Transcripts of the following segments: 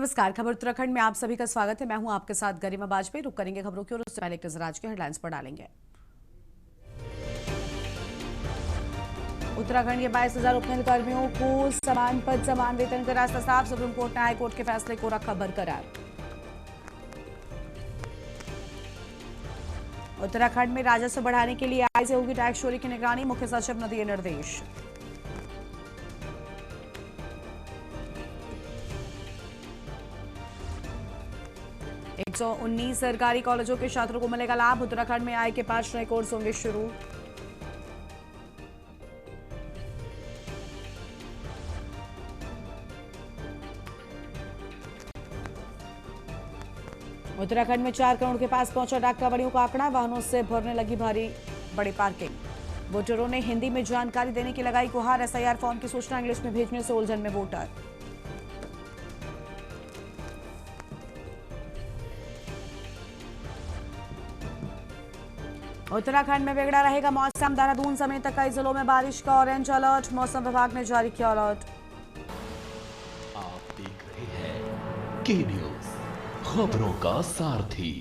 नमस्कार। खबर उत्तराखंड में आप सभी का स्वागत है। मैं हूं आपके साथ गरिमा बाजपेयी। रुक करेंगे खबरों की और उससे पहले एक नजर आज के हेडलाइंस पर डालेंगे। उत्तराखंड के 22,000 उपनल कर्मियों को समान पद समान वेतन का रास्ता साफ। सुप्रीम कोर्ट ने हाईकोर्ट के फैसले को रखा बरकरार। उत्तराखंड में राजस्व बढ़ाने के लिए आई से होगी टैक्स चोरी की निगरानी। मुख्य सचिव ने दिए निर्देश। एक 119 सरकारी कॉलेजों के छात्रों को मिलेगा लाभ। उत्तराखंड में आय के 5 नए कोर्स होंगे शुरू। उत्तराखंड में 4 करोड़ के पास पहुंचा डाक कावड़ियों का आंकड़ा। वाहनों से भरने लगी बड़ी पार्किंग। वोटरों ने हिंदी में जानकारी देने की लगाई गुहार। एसआईआर फॉर्म की सूचना इंग्लिश में भेजने से उलझन में वोटर। उत्तराखंड में बिगड़ा रहेगा मौसम। देहरादून समेत कई जिलों में बारिश का ऑरेंज अलर्ट। मौसम विभाग ने जारी किया अलर्ट। आप देख रहे हैं के न्यूज, खबरों का सारथी।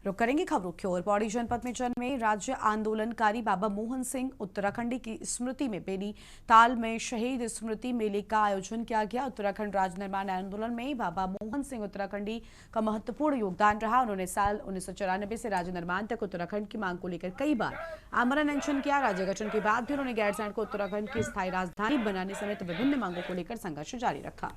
रुक करेंगे खबरों की ओर। पौड़ी जनपद में जन्मे राज्य आंदोलनकारी बाबा मोहन सिंह उत्तराखंडी की स्मृति में बेनी ताल में शहीद स्मृति मेले का आयोजन किया गया। उत्तराखंड राज्य निर्माण आंदोलन में बाबा मोहन सिंह उत्तराखंडी का महत्वपूर्ण योगदान रहा। उन्होंने साल 1994 से राज्य निर्माण तक उत्तराखंड की मांग को लेकर कई बार आमरण अनशन किया। राज्य गठन के बाद भी उन्होंने गैरसैंण को उत्तराखंड की स्थायी राजधानी बनाने समेत विभिन्न मांगों को लेकर संघर्ष जारी रखा।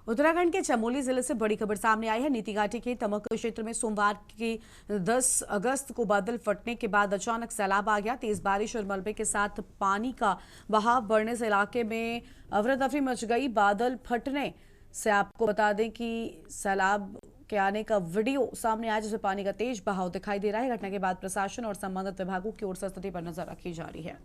उत्तराखंड के चमोली जिले से बड़ी खबर सामने आई है। नीति घाटी के तमक क्षेत्र में सोमवार की 10 अगस्त को बादल फटने के बाद अचानक सैलाब आ गया। तेज बारिश और मलबे के साथ पानी का बहाव बढ़ने से इलाके में अफरा तफरी मच गई। बादल फटने से आपको बता दें कि सैलाब के आने का वीडियो सामने आया, जिसमें पानी का तेज बहाव दिखाई दे रहा है। घटना के बाद प्रशासन और संबंधित विभागों की ओर से स्थिति पर नजर रखी जा रही है।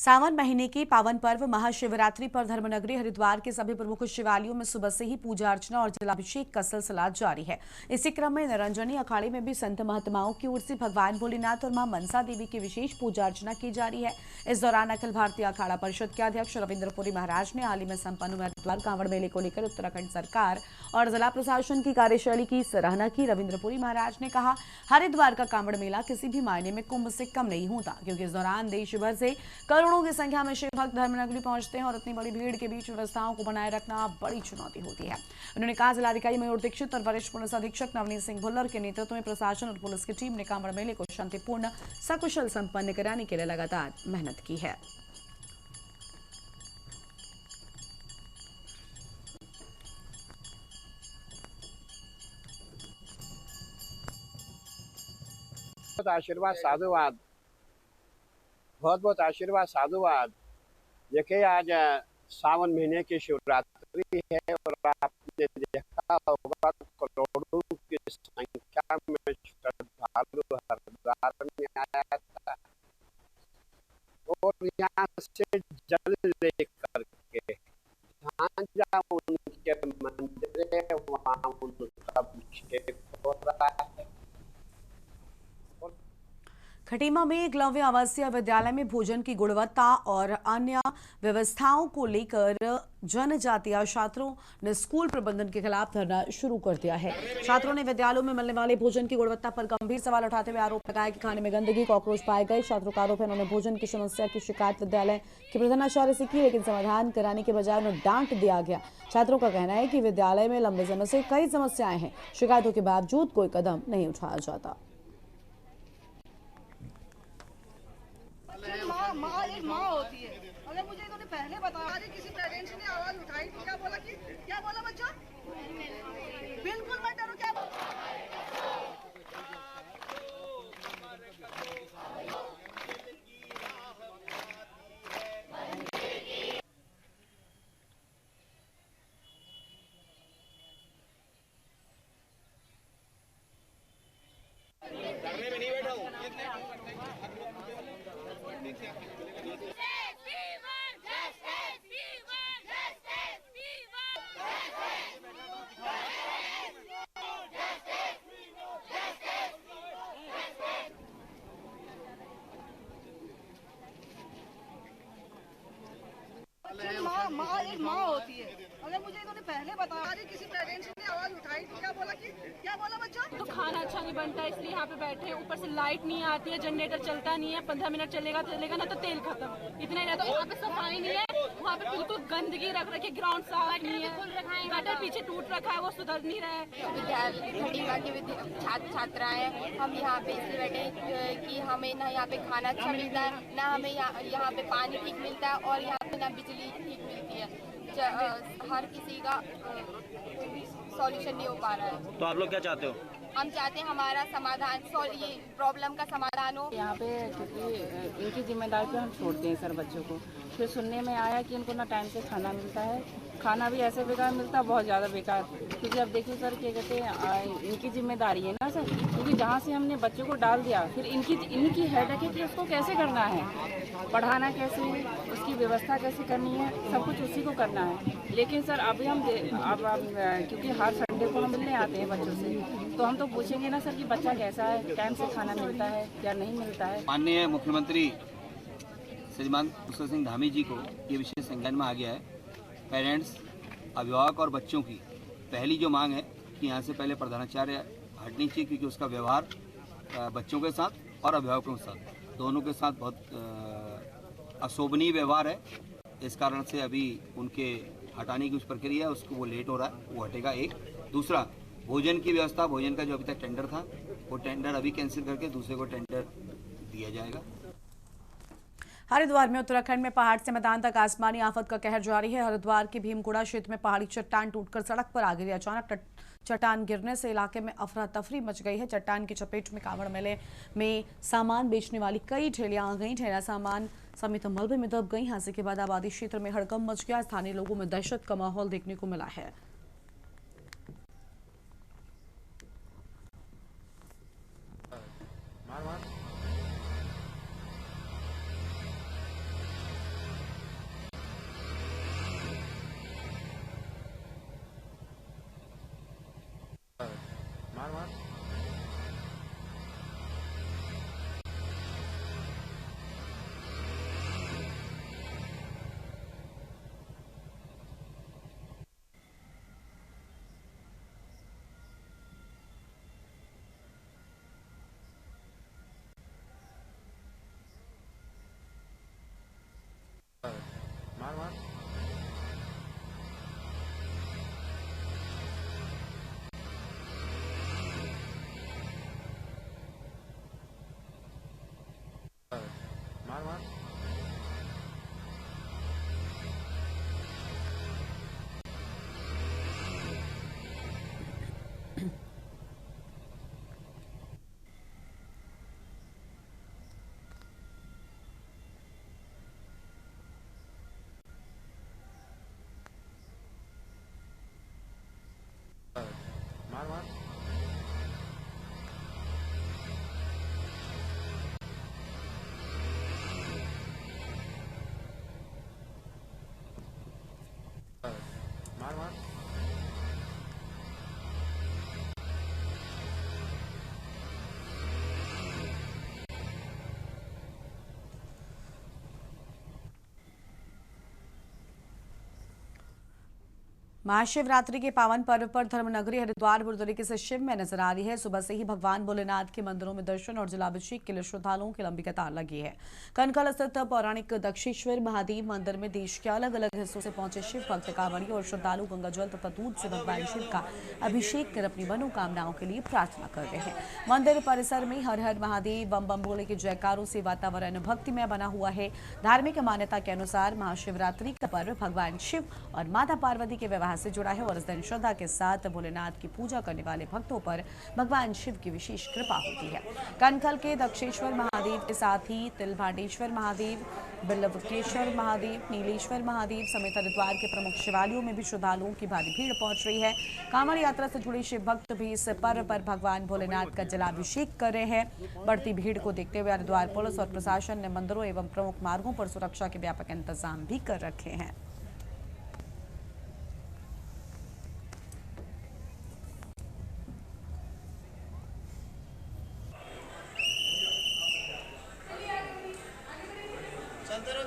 सावन महीने के पावन पर्व महाशिवरात्रि पर धर्मनगरी हरिद्वार के सभी प्रमुख शिवालयों में सुबह से ही पूजा अर्चना और जलाभिषेक का सिलसिला जारी है। इसी क्रम में निरंजनी अखाड़े में भी संत महात्माओं की ओर से भगवान भोलेनाथ और मां मनसा देवी की विशेष पूजा अर्चना की जा रही है। इस दौरान अखिल भारतीय अखाड़ा परिषद के अध्यक्ष रविंद्रपुरी महाराज ने हाल ही में संपन्न हुए हरिद्वार कांवड़ मेले को लेकर उत्तराखंड सरकार और जिला प्रशासन की कार्यशैली की सराहना की। रविंद्रपुरी महाराज ने कहा, हरिद्वार का कांवड़ मेला किसी भी मायने में कुंभ से कम नहीं होता, क्योंकि इस दौरान देश भर से करोड़ों की संख्या में शिव भक्त धर्मनगरी पहुंचते हैं और इतनी बड़ी भीड़ के बीच व्यवस्थाओं को बनाए रखना बड़ी चुनौती होती है। उन्होंने कहा, जिलाधिकारी मयूर दीक्षित और वरिष्ठ पुलिस अधीक्षक नवनीत सिंह भुल्लर के नेतृत्व में प्रशासन और पुलिस की टीम ने कांवड़ मेले को शांतिपूर्ण सकुशल संपन्न कराने के लिए लगातार मेहनत की है। आशीर्वाद साधुवाद, बहुत बहुत आशीर्वाद साधुवाद। देखिए, आज सावन महीने की शिवरात्रि है और आपने देखा होगा करोड़ों की संख्या में श्रद्धालु हरिद्वार में आया था और यहाँ से जल लेकर के जहाँ जहाँ उनके मंदिर है वहाँ उनका अभिषेक हो रहा है। खटीमा में एकलव्य आवासीय विद्यालय में भोजन की गुणवत्ता और अन्य व्यवस्थाओं को लेकर जनजातीय छात्रों ने स्कूल प्रबंधन के खिलाफ धरना शुरू कर दिया है। छात्रों ने विद्यालयों में मिलने वाले भोजन की गुणवत्ता पर गंभीर सवाल उठाते हुए आरोप लगाया कि खाने में गंदगी, कॉकरोच पाए गए। छात्रों का आरोप है, उन्होंने भोजन की समस्या की शिकायत विद्यालय के प्रधानाचार्य से की, लेकिन समाधान कराने के बजाय उन्हें डांट दिया गया। छात्रों का कहना है कि विद्यालय में लंबे समय से कई समस्याएं हैं, शिकायतों के बावजूद कोई कदम नहीं उठाया जाता। माँ होती है, अगर मुझे इन्होंने पहले बताया, किसी पेरेंट्स ने आवाज उठाई तो क्या बोला बच्चा? बिल्कुल मत डरो। क्या माँ होती है, अगर मुझे इन्होंने पहले बताया, किसी पेरेंट्स ने आवाज उठाई तो क्या बोला बच्चा? तो खाना अच्छा नहीं बनता, इसलिए यहाँ पे बैठे हैं। ऊपर से लाइट नहीं आती है, जनरेटर चलता नहीं है, 15 मिनट चलेगा ना तो तेल खत्म, इतना ही रहता। यहाँ पे सफाई नहीं है, वहाँ पे बिल्कुल गंदगी रख रखी है, ग्राउंड साफ नहीं है, गटर पीछे टूट रखा है, वो सुधर नहीं रहा है। विद्यालय खटीमा के छात्राएं हम यहाँ पे इसलिए बैठे कि हमें ना यहाँ पे खाना अच्छा मिलता है, ना हमें यहाँ पे पानी ठीक मिलता है और यहाँ पे ना बिजली ठीक मिलती है। हर किसी का सॉल्यूशन नहीं हो पा रहा है। तो आप लोग क्या चाहते हो? हम चाहते हैं हमारा समाधान, ये प्रॉब्लम का समाधान हो। यहाँ पे क्योंकि इनकी जिम्मेदारी पे हम छोड़ते हैं सर बच्चों को। फिर सुनने में आया कि इनको ना टाइम से खाना मिलता है, खाना भी ऐसे बेकार मिलता है, बहुत ज़्यादा बेकार। क्योंकि अब देखिए सर, क्या कहते हैं, इनकी जिम्मेदारी है ना सर, क्योंकि जहाँ से हमने बच्चों को डाल दिया, फिर इनकी हेडेक है कि उसको कैसे करना है, पढ़ाना कैसे है, उसकी व्यवस्था कैसे करनी है, सब कुछ उसी को करना है। लेकिन सर अभी हम क्योंकि हर संडे को हम मिलने आते हैं बच्चों से, तो हम तो पूछेंगे ना सर कि बच्चा कैसा है, टाइम से खाना मिलता है या नहीं मिलता है। माननीय मुख्यमंत्री श्रीमान पुष्कर सिंह धामी जी को ये विषय संज्ञान में आ गया है। पेरेंट्स, अभिभावक और बच्चों की पहली जो मांग है कि यहाँ से पहले प्रधानाचार्य हटनी चाहिए, क्योंकि उसका व्यवहार बच्चों के साथ और अभिभावकों के साथ दोनों के साथ बहुत अशोभनीय व्यवहार है। इस कारण से अभी उनके हटाने की उस प्रक्रिया है, उसको वो लेट हो रहा है, वो हटेगा। एक दूसरा, भोजन की व्यवस्था, भोजन का जो अभी तक टेंडर था वो टेंडर अभी कैंसिल करके दूसरे को टेंडर दिया जाएगा। हरिद्वार में उत्तराखंड में पहाड़ से मैदान तक आसमानी आफत का कहर जारी है। हरिद्वार के भीमकुड़ा क्षेत्र में पहाड़ी चट्टान टूटकर सड़क पर आ गिरी। अचानक चट्टान गिरने से इलाके में अफरा तफरी मच गई है। चट्टान की चपेट में कांवड़ मेले में सामान बेचने वाली कई ठेलियां आ गई। ठेला सामान समेत मलबे में दब गई। हादसे के बाद आबादी क्षेत्र में हड़कंप मच गया। स्थानीय लोगों में दहशत का माहौल देखने को मिला है। महाशिवरात्रि के पावन पर्व पर धर्मनगरी हरिद्वार बुरी तरीके से शिव में नजर आ रही है। सुबह से ही भगवान भोलेनाथ के मंदिरों में दर्शन और जलाभिषेक के लिए श्रद्धालुओं की लंबी कतार लगी है। कनकल स्थित पौराणिक दक्षेश्वर महादेव मंदिर में देश के अलग अलग हिस्सों से पहुंचे शिव भक्त कांवड़ियों और श्रद्धालु गंगाजल तथा दूध से भगवान शिव का अभिषेक कर अपनी मनोकामनाओं के लिए प्रार्थना कर रहे हैं। मंदिर परिसर में हर हर महादेव बम बम भोले के जयकारों से वातावरण भक्तिमय बना हुआ है। धार्मिक मान्यता के अनुसार महाशिवरात्रि का पर्व भगवान शिव और माता पार्वती के विवाह से जुड़ा है और इस दिन श्रद्धा के साथ भोलेनाथ की पूजा करने वाले भक्तों पर भगवान शिव की विशेष कृपा होती है। कनखल के दक्षेश्वर महादेव के साथ ही तिलभांडेश्वर महादेव, बिल्वकेश्वर महादेव, नीलेश्वर महादेव समेत हरिद्वार के प्रमुख शिवालयों में भी श्रद्धालुओं की भारी भीड़ पहुंच रही है। कांवड़ यात्रा से जुड़े शिव भक्त भी इस पर्व पर भगवान भोलेनाथ का जलाभिषेक कर रहे हैं। बढ़ती भीड़ को देखते हुए हरिद्वार पुलिस और प्रशासन ने मंदिरों एवं प्रमुख मार्गों पर सुरक्षा के व्यापक इंतजाम भी कर रखे हैं। चलते रहो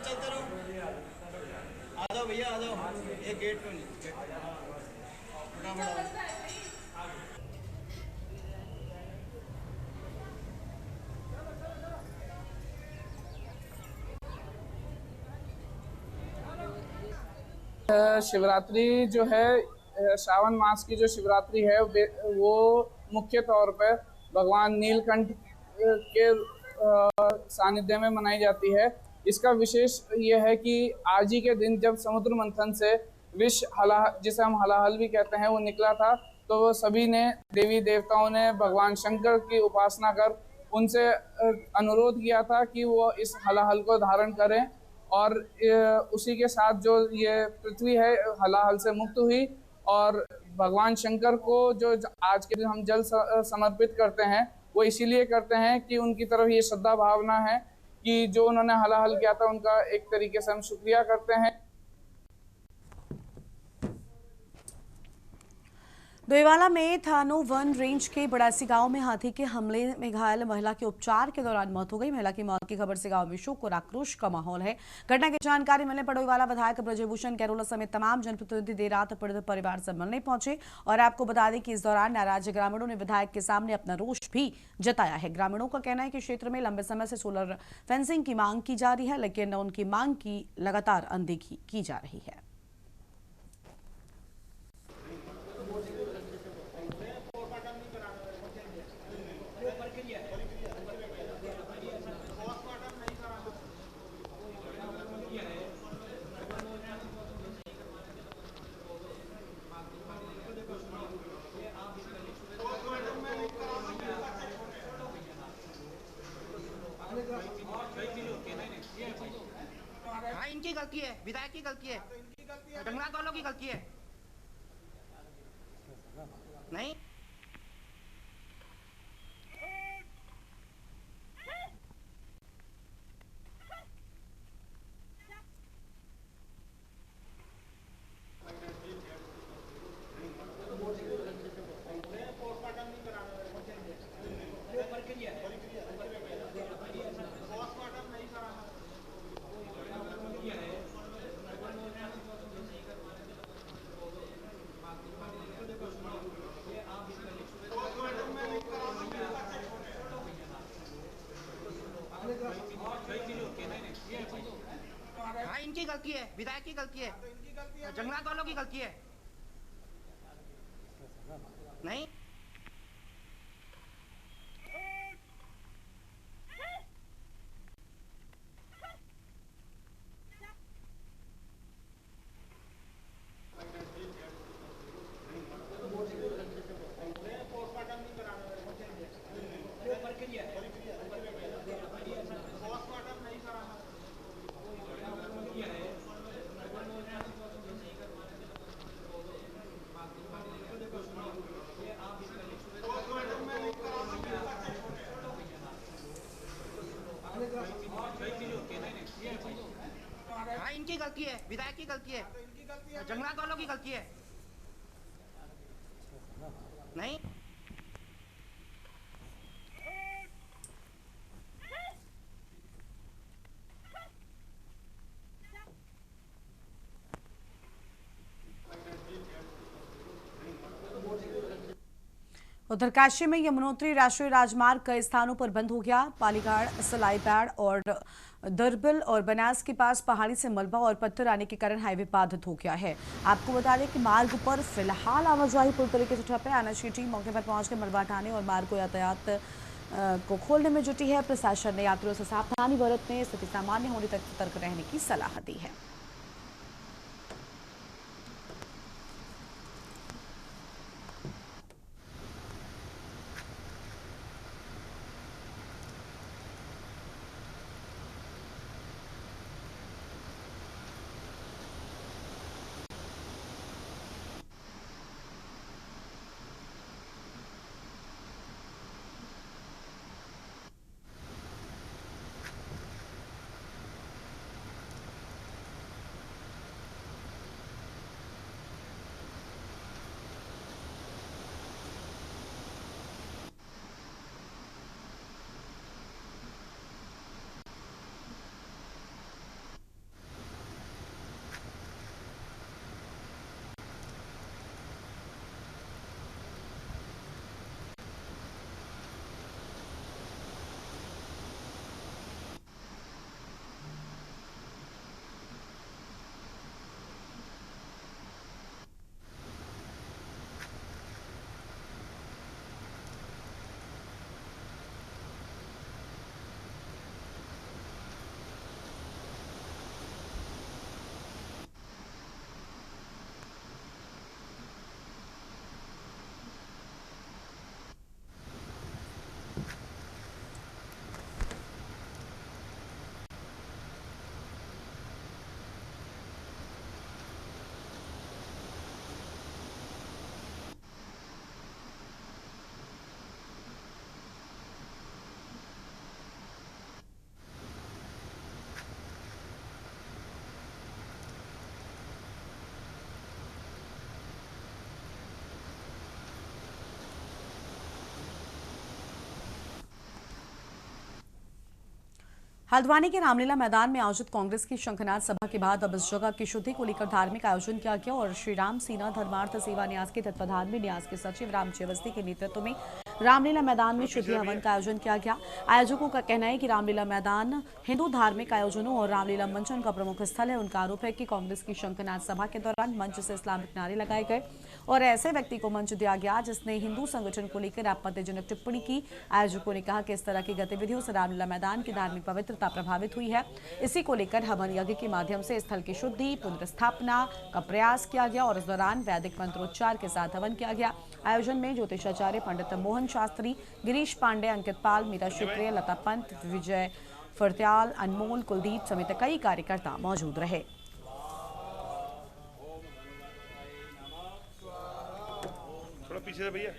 आ जाओ भैया आ जाओ, ये गेट पे नहीं शिवरात्रि जो है, श्रावण मास की जो शिवरात्रि है वो मुख्य तौर पर भगवान नीलकंठ के सानिध्य में मनाई जाती है। इसका विशेष ये है कि आज ही के दिन जब समुद्र मंथन से विष जिसे हम हलाहल भी कहते हैं वो निकला था, तो वो सभी ने देवी देवताओं ने भगवान शंकर की उपासना कर उनसे अनुरोध किया था कि वो इस हलाहल को धारण करें और उसी के साथ जो ये पृथ्वी है हलाहल से मुक्त हुई और भगवान शंकर को जो आज के दिन हम जल समर्पित करते हैं वो इसीलिए करते हैं कि उनकी तरफ ये श्रद्धा भावना है कि जो उन्होंने हलाहल किया था उनका एक तरीके से हम शुक्रिया करते हैं। डोईवाला में थानो वन रेंज के बड़ासी गांव में हाथी के हमले में घायल महिला की उपचार के दौरान मौत हो गई। महिला की मौत की खबर से गांव में शोक और आक्रोश का माहौल है। घटना की जानकारी मिलने पर डोईवाला विधायक ब्रजभूषण कैरोला समेत तमाम जनप्रतिनिधि देर रात पीड़ित परिवार से मिलने पहुंचे और आपको बता दें कि इस दौरान नाराज ग्रामीणों ने विधायक के सामने अपना रोष भी जताया है। ग्रामीणों का कहना है कि क्षेत्र में लंबे समय से सोलर फेंसिंग की मांग की जा रही है, लेकिन उनकी मांग की लगातार अनदेखी की जा रही है। हाँ, इनकी गलती है, विधायक की गलती है, जंगलात वालों की गलती है। नहीं हाँ, इनकी गलती है, विधायक की गलती है, जंगलात वालों की गलती है। नहीं विधायक की गलती है, जंगलात वालों की गलती है। नहीं उत्तरकाशी में यमुनोत्री राष्ट्रीय राजमार्ग कई स्थानों पर बंद हो गया। पालीघाट, सलाईपैड और दरबल और बनास के पास पहाड़ी से मलबा और पत्थर आने के कारण हाईवे बाधित हो गया है। आपको बता दें कि मार्ग पर फिलहाल आवाजाही पूरी तरीके से ठप है। आनाशी टीम मौके पर पहुंचकर मलबा हटाने और मार्ग को यातायात को खोलने में जुटी है। प्रशासन ने यात्रियों से सावधानी बरतने, स्थिति सामान्य होने तक सतर्क रहने की सलाह दी है। हल्द्वानी के रामलीला मैदान में आयोजित कांग्रेस की शंखनाद सभा के बाद अब इस जगह की शुद्धि को लेकर धार्मिक आयोजन किया गया और श्री राम सेना धर्मार्थ सेवा न्यास के तत्वाधान में न्यास के सचिव रामजी अवस्थी के नेतृत्व में रामलीला मैदान में शुद्धि हवन का आयोजन किया गया। आयोजकों का कहना है कि रामलीला मैदान हिंदू धार्मिक आयोजनों और रामलीला मंचन का प्रमुख स्थल है। उनका आरोप है कि कांग्रेस की शंखनाद सभा के दौरान मंच से इस्लामिक नारे लगाए गए और ऐसे व्यक्ति को मंच दिया गया जिसने हिंदू संगठन को लेकर आपत्तिजनक टिप्पणी की। आयोजकों ने कहा कि इस तरह की गतिविधियों से रामलीला मैदान की धार्मिक पवित्रता प्रभावित हुई है। इसी को लेकर हवन यज्ञ के माध्यम से स्थल की शुद्धि पुनर्स्थापना का प्रयास किया गया और इस दौरान वैदिक मंत्रोच्चार के साथ हवन किया गया। आयोजन में ज्योतिषाचार्य पंडित मोहन शास्त्री, गिरीश पांडे, अंकित पाल, मीरा शुक्रिया, लता पंत, विजय फरत्याल, अनमोल, कुलदीप समेत कई कार्यकर्ता मौजूद रहे। थोड़ा पीछे से भैया।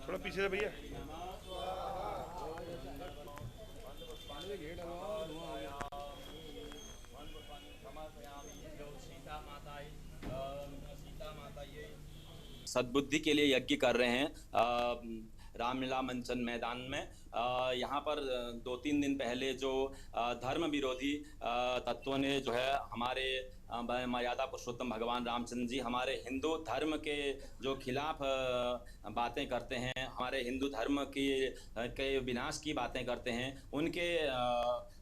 थोड़ा पीछे से भैया। सद्बुद्धि के लिए यज्ञ कर रहे हैं रामलीला मंचन मैदान में। यहाँ पर 2-3 दिन पहले जो धर्म विरोधी तत्वों ने जो है हमारे मर्यादा पुरुषोत्तम भगवान रामचंद्र जी हमारे हिंदू धर्म के जो खिलाफ बातें करते हैं, हमारे हिंदू धर्म के विनाश की बातें करते हैं, उनके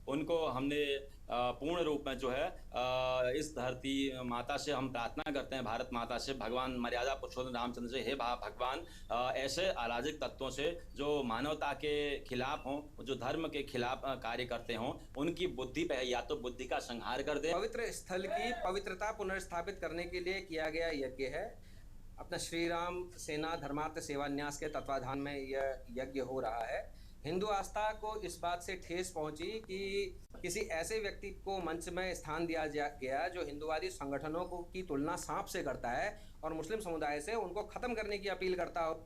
उनको हमने पूर्ण रूप में जो है इस धरती माता से हम प्रार्थना करते हैं, भारत माता से, भगवान मर्यादा पुरुषोत्तम रामचंद्र से, हे भगवान ऐसे अराजक तत्वों से जो मानवता के खिलाफ हों, जो धर्म के खिलाफ कार्य करते हों, उनकी बुद्धि पे या तो बुद्धि का संहार कर दे। पवित्र स्थल की पवित्रता पुनर्स्थापित करने के लिए किया गया यज्ञ है। अपना श्री राम सेना धर्मार्थ सेवा न्यास के तत्वाधान में यह यज्ञ हो रहा है। हिंदू आस्था को इस बात से ठेस पहुंची कि किसी ऐसे व्यक्ति को मंच में स्थान दिया गया जो हिंदुवादी संगठनों की तुलना सांप से करता है और मुस्लिम समुदाय से उनको खत्म करने की अपील करता हो।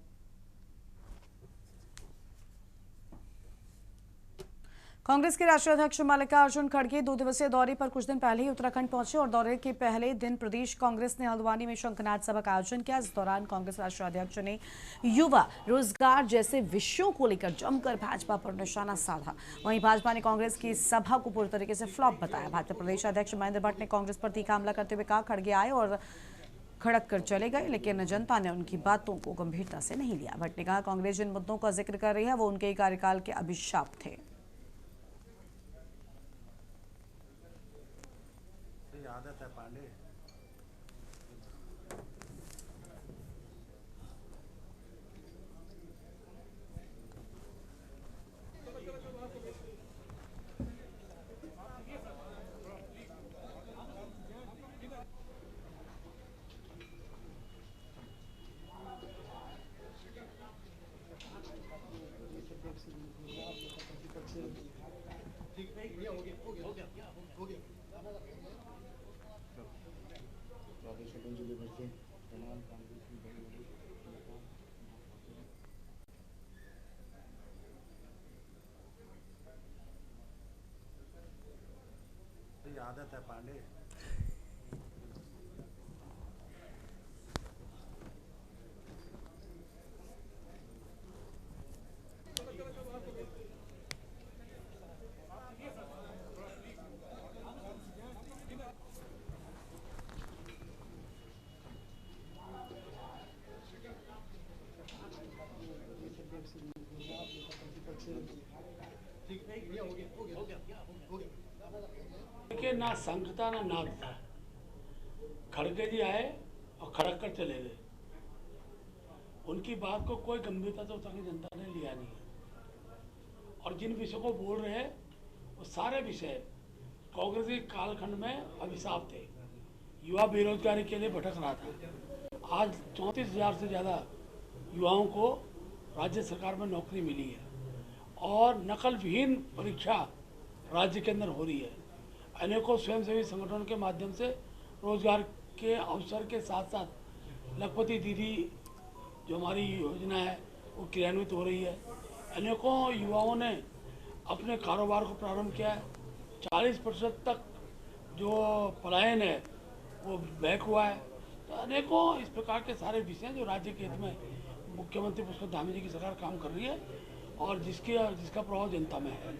कांग्रेस के राष्ट्रीय अध्यक्ष मल्लिकार्जुन खड़गे 2 दिवसीय दौरे पर कुछ दिन पहले ही उत्तराखंड पहुंचे और दौरे के पहले दिन प्रदेश कांग्रेस ने हल्द्वानी में शंखनाद सभा का आयोजन किया। इस दौरान कांग्रेस राष्ट्रीय अध्यक्ष ने युवा, रोजगार जैसे विषयों को लेकर जमकर भाजपा पर निशाना साधा। वहीं भाजपा ने कांग्रेस की सभा को पूरी तरीके से फ्लॉप बताया। भाजपा प्रदेश अध्यक्ष महेंद्र भट्ट ने कांग्रेस पर तीखा हमला करते हुए कहा, खड़गे आए और खड़क कर चले गए, लेकिन जनता ने उनकी बातों को गंभीरता से नहीं लिया। भट्ट ने कहा, कांग्रेस जिन मुद्दों का जिक्र कर रही है वो उनके कार्यकाल के अभिशाप थे। आदत है पांडे। आदत है पांडे। के ना संघ था ना नाद था। खड़गे जी आए और खड़क कर चले गए। उनकी बात को कोई गंभीरता से उत्तराखंड जनता ने लिया नहीं। और जिन विषयों को बोल रहे हैं वो सारे विषय कांग्रेस के कालखंड में अभिशाप थे। युवा बेरोजगारी के लिए भटक रहा था। आज 34,000 से ज़्यादा युवाओं को राज्य सरकार में नौकरी मिली है और नकल विहीन परीक्षा राज्य के अंदर हो रही है। अनेकों स्वयंसेवी संगठनों के माध्यम से रोजगार के अवसर के साथ साथ लखपति दीदी जो हमारी योजना है वो क्रियान्वित हो रही है। अनेकों युवाओं ने अपने कारोबार को प्रारंभ किया है। 40% तक जो पलायन है वो बैक हुआ है। तो अनेकों इस प्रकार के सारे विषय जो राज्य के हित में मुख्यमंत्री पुष्कर धामी जी की सरकार काम कर रही है और जिसका प्रभाव जनता में है।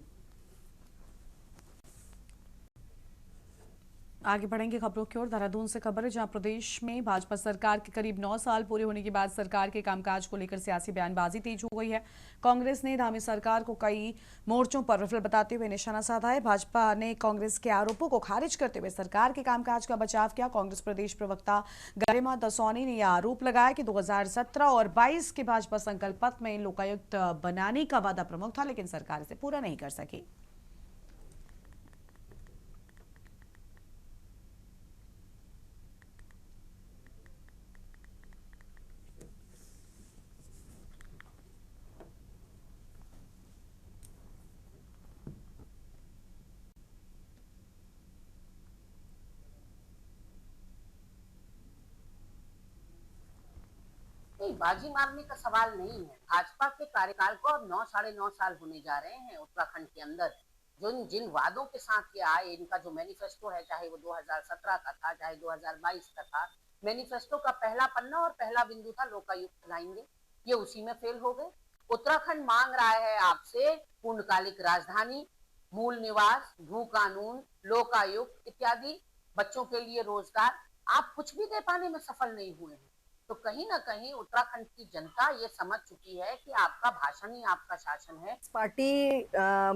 आगे बढ़ेंगे खबरों की ओर। देहरादून से खबर है, जहां प्रदेश में भाजपा सरकार के करीब 9 साल पूरे होने के बाद सरकार के कामकाज को लेकर सियासी बयानबाजी तेज हो गई है। कांग्रेस ने धामी सरकार को कई मोर्चों पर विफल बताते हुए निशाना साधा है। भाजपा ने कांग्रेस के आरोपों को खारिज करते हुए सरकार के कामकाज का बचाव किया। कांग्रेस प्रदेश प्रवक्ता गरिमा दसौनी ने यह आरोप लगाया कि 2017 और 22 के भाजपा संकल्प पत्र में लोकायुक्त बनाने का वादा प्रमुख था, लेकिन सरकार इसे पूरा नहीं कर सकी। नहीं, बाजी मारने का सवाल नहीं है। भाजपा के कार्यकाल को अब 9 साढ़े 9 साल होने जा रहे हैं। उत्तराखंड के अंदर जो जिन वादों के साथ ये आए, इनका जो मैनिफेस्टो है, चाहे वो 2017 का था, चाहे 2022 का था, मैनिफेस्टो का पहला पन्ना और पहला बिंदु था लोकायुक्त लाएंगे, ये उसी में फेल हो गए। उत्तराखंड मांग रहा है आपसे पूर्णकालिक राजधानी, मूल निवास, भू कानून, लोकायुक्त इत्यादि, बच्चों के लिए रोजगार। आप कुछ भी दे पाने में सफल नहीं हुए हैं। तो कहीं ना कहीं उत्तराखंड की जनता ये समझ चुकी है कि आपका भाषण ही आपका शासन है। पार्टी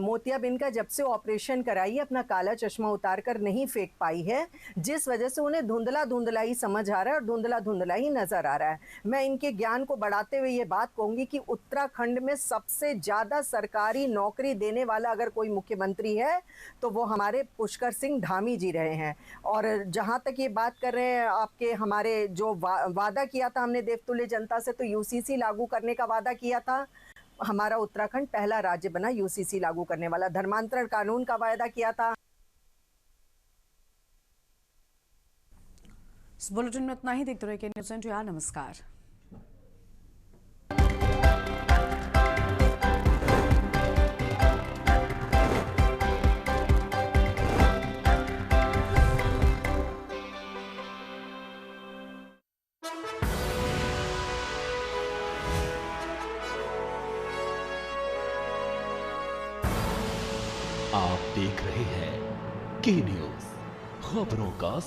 मोतियाबिंद का जब से ऑपरेशन कराई अपना काला चश्मा उतार कर नहीं फेंक पाई है, जिस वजह से उन्हें धुंधला धुंधला ही समझ आ रहा है और धुंधला धुंधला ही नजर आ रहा है। मैं इनके ज्ञान को बढ़ाते हुए ये बात कहूंगी कि उत्तराखंड में सबसे ज्यादा सरकारी नौकरी देने वाला अगर कोई मुख्यमंत्री है तो वो हमारे पुष्कर सिंह धामी जी रहे हैं। और जहां तक ये बात कर रहे हैं आपके, हमारे जो वादा किया था हमने देवतुल्य जनता से, तो यूसीसी लागू करने का वादा किया था। हमारा उत्तराखंड पहला राज्य बना यूसीसी लागू करने वाला। धर्मांतरण कानून का वायदा किया था। इस बुलेटिन में इतना ही। देखते रहिए न्यूज़ इंडिया। नमस्कार। आप देख रहे हैं के न्यूज़, खबरों का